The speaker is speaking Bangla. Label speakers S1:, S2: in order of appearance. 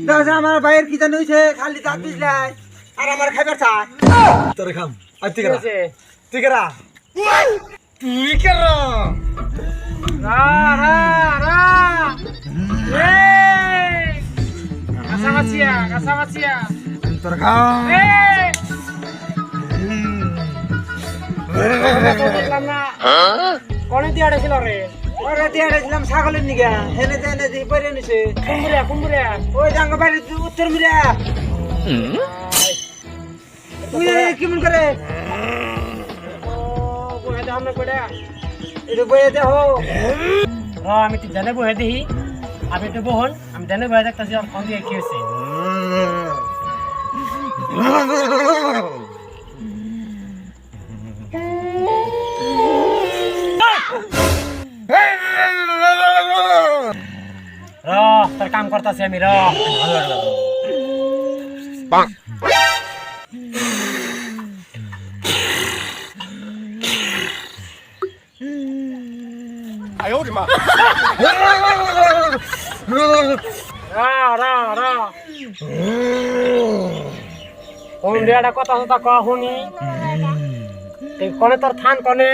S1: দাদা আমার ভাইয়ের কি জানি হইছে খালি দাঁত দিছলাই আর আমার খাইবার চাই
S2: তোরে খাম আই তুই করা তুই করা তুই করা
S3: রা রা রা এই কাঁচা
S2: তোরে খাম
S3: দেখলাম না কোনে দিয়ে আড়েছিল রে
S1: ওরে দিয়ে আইছিলাম ছাগলের নিগা হেনে দেনে দি পরে নিছে
S3: কুমড়ে
S1: ওই জাঙ্গা বাড়ি উত্তর মিরা তুই কেমন করে
S3: ও বহে দাম না পড়ে
S1: এটা বইয়ে দেখো
S3: আমি তো জানে বহে দেখি আপনি তো বহন আমি জানে বহে দেখতেছি আর কোন দিকে কি হয়েছে তোর কাম করতেছি আমি কোন কথা কথা শুনি কনে তোর থান কনে